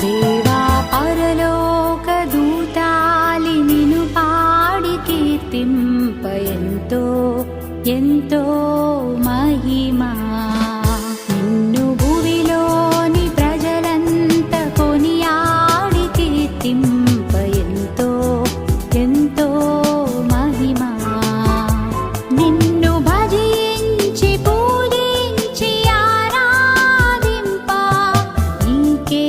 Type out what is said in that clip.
దేవా పరలోక దూతాలి నిను పాడి కీర్తింప ఎంతో ఎంతో మహిమా. నిన్ను భువిలోని ప్రజలంత కొనియాడి కీర్తింప ఎంతో ఎంతో మహిమా. నిన్ను భజించి పూజించి ఆరాధింప నీకే